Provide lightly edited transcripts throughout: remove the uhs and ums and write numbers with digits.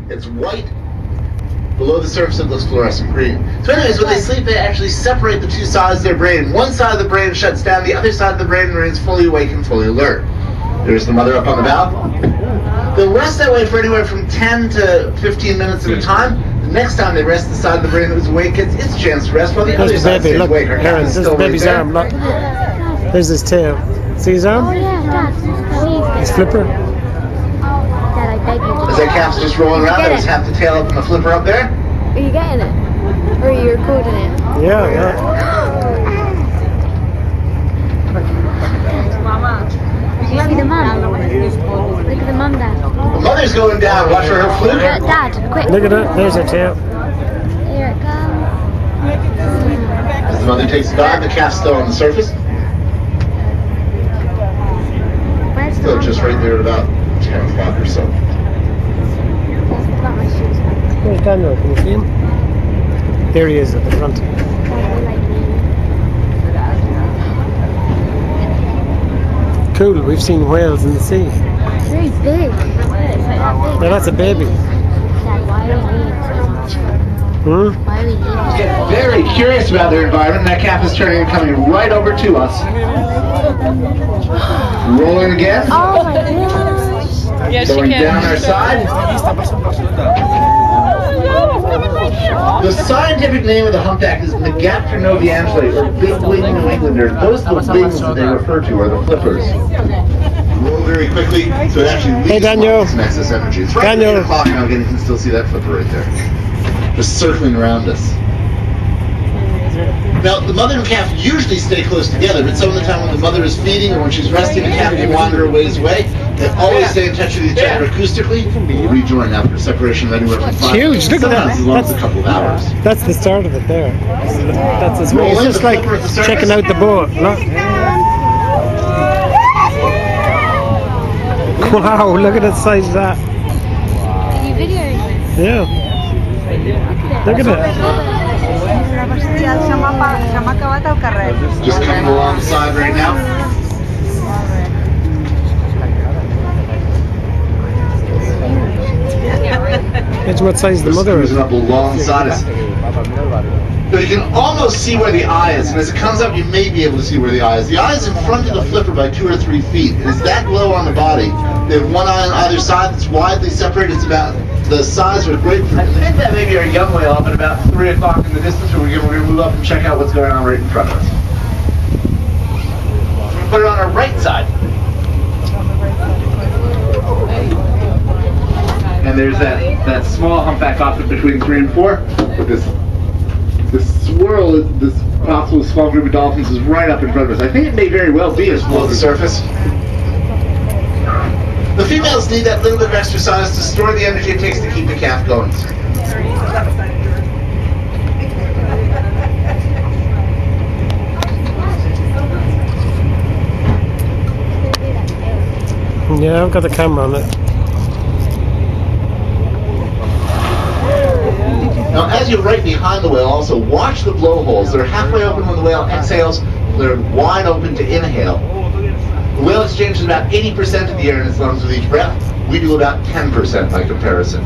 It's white below the surface of this fluorescent green. So anyways, when they sleep, they actually separate the two sides of their brain. One side of the brain shuts down, the other side of the brain remains fully awake and fully alert. There's the mother up on the valve. They'll rest that way for anywhere from 10 to 15 minutes at a time. The next time they rest, the side of the brain that was awake gets its chance to rest while the other side stays awake. Aaron, this is the baby's arm. Look. There's his tail. See his arm? Oh yeah, Dad. His flipper. Dad, I beg you. As that calf's just rolling around, there's half the tail up and the flipper up there. Are you getting it? Or you're recording it? Yeah, yeah. See the mum? Look at the mum, Dad. The mother's going down. Watch for her fluke. Dad, quick. Look at it. There's her tail. Here it comes. As the mother takes a dive, the calf's still on the surface. Where's the Still mum? just right there at about 10 o'clock or so. Got my shoes on. Where's Daniel? Can you see him? There he is at the front. Cool. We've seen whales in the sea. Very big. Now that's a baby. Dad, why do we need so much? Why do we need Get very curious about their environment. That calf is turning and coming right over to us. Rolling again. Oh my gosh. Yeah, she Going can. down our side. The scientific name of the humpback is Megaphronoviangeli, or big-winged New Englander. Those are the wings that they refer to, are the flippers. Roll very quickly, so it actually leaves Daniel. some excess energy. It's right Daniel. at 8 o'clock now. Again, you can still see that flipper right there, just circling around us. Now, the mother and calf usually stay close together, but some of the time when the mother is feeding or when she's resting, the calf can wander a ways away. They always stay in touch with each other acoustically. We'll rejoin after a separation of anywhere from 5 Huge, look at that. sometimes as long as a couple of hours. That's the start of it there. That's his way. It's just like checking out the boat. Look. Wow, look at the size of that. Are you videoing this? Yeah. Look at it. Just coming alongside right now. Imagine what size the mother is. Cruising up alongside us. So you can almost see where the eye is, and as it comes up, you may be able to see where the eye is. The eye is in front of the flipper by 2 or 3 feet. It is that low on the body. They have one eye on either side that's widely separated. It's about the size of a grapefruit. I think that may be our young whale up at about 3 o'clock in the distance, where we're going to move up and check out what's going on right in front of us. Put it on our right side. And there's that small humpback off between 3 and 4. But this swirl, this possible small group of dolphins is right up in front of us. I think it may very well be as below the surface. The females need that little bit of exercise to store the energy it takes to keep the calf going. Yeah, I've got the camera on it. Now, as you're right behind the whale, also watch the blowholes. They're halfway open when the whale exhales. They're wide open to inhale. The whale exchanges about 80% of the air in its lungs with each breath. We do about 10% by comparison.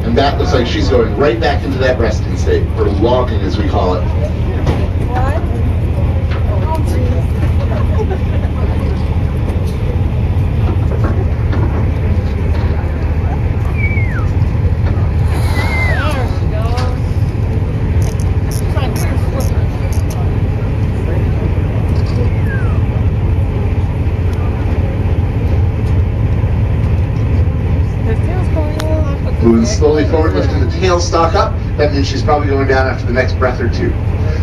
And that looks like she's going right back into that resting state, or logging as we call it. Moving slowly forward, lifting the tail stalk up. That means she's probably going down after the next breath or two.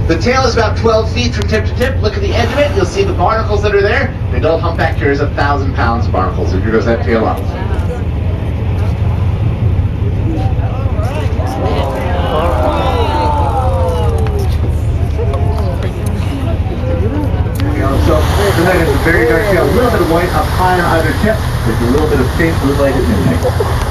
The tail is about 12 feet from tip to tip. Look at the edge of it. You'll see the barnacles that are there. An adult humpback carries 1,000 pounds of barnacles. And here goes that tail up. So tonight is a very dark tail. A little bit of white up high on either tip. With a little bit of faint blue light at midnight.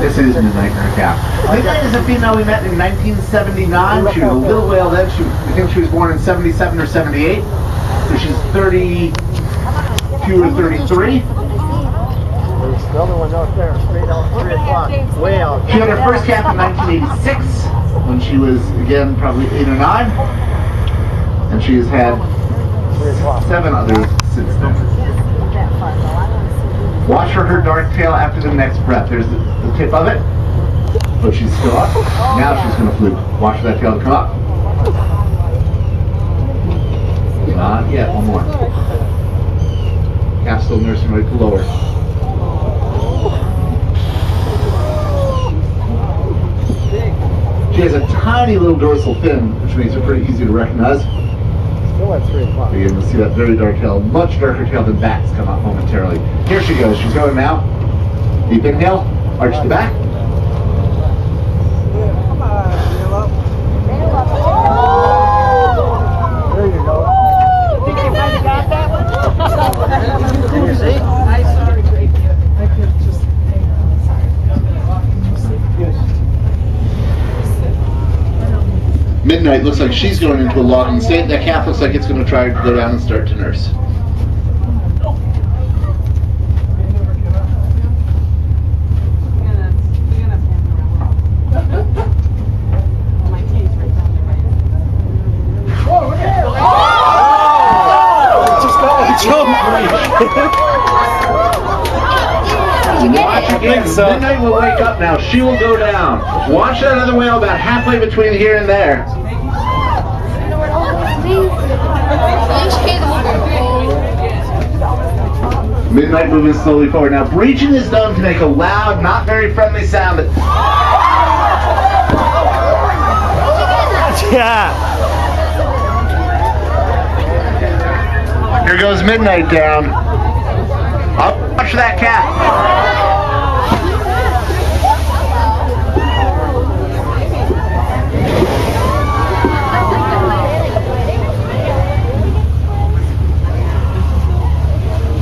This is Midnight in her calf. Midnight is a female we met in 1979. She was a little whale then. I think she was born in 77 or 78. So she's 33 Pure 33. There's the other one out there, straight out 3 o'clock, way out. She had her first calf in 1986 when she was, again, probably 8 or 9. And she has had 7 others since then. Watch for her dark tail after the next breath. There's the tip of it, but she's still up. Now she's going to fluke. Watch for that tail to come up. Not yet. One more. Calf still nursing right to lower. She has a tiny little dorsal fin, which makes her pretty easy to recognize. Still at 3 o'clock. You're going to see that very dark tail, much darker tail than bats come up momentarily. Here she goes. She's going now. Deep inhale. Arch the back. Come on, there you go. Think you finally got that one? Can you see? Midnight looks like she's going into a logging state. That calf looks like it's going to try to go down and start to nurse. Midnight will wake up now. She will go down. Watch that other whale about halfway between here and there. Midnight moving slowly forward. Now breaching is done to make a loud, not very friendly sound. Yeah. Here goes Midnight down. I'll watch that cat.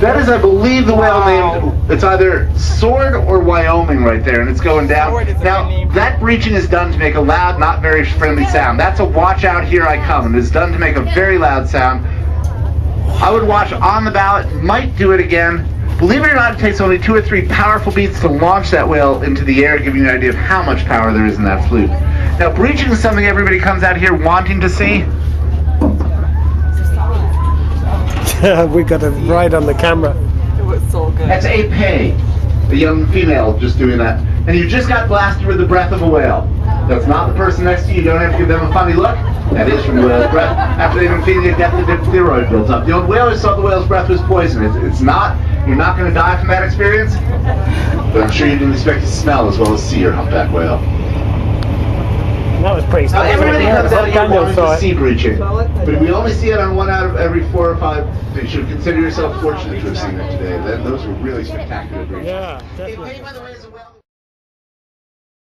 That is, I believe, the whale named, it's either Sword or Wyoming right there, and it's going down. Now, that breaching is done to make a loud, not very friendly sound. That's a watch out, here I come, and it's done to make a very loud sound. I would watch on the ballot, might do it again. Believe it or not, it takes only 2 or 3 powerful beats to launch that whale into the air, giving you an idea of how much power there is in that fluke. Now, breaching is something everybody comes out here wanting to see. We got it right on the camera. It was so good. That's a pay, a young female just doing that. And you just got blasted with the breath of a whale. That's not the person next to you. You don't have to give them a funny look. That is from the whale's breath. After they've been feeding it, death, the diphtheroid builds up. The old whale always thought the whale's breath was poison. It's not. You're not going to die from that experience. But I'm sure you didn't expect to smell as well as see your humpback whale. That was pretty Now, everybody comes out here wanting to it. see breaching, but we only see it on 1 out of every 4 or 5. You should consider yourself fortunate to have seen it today. Those were really spectacular breaching. Yeah, Hey, definitely. by the way, as a whale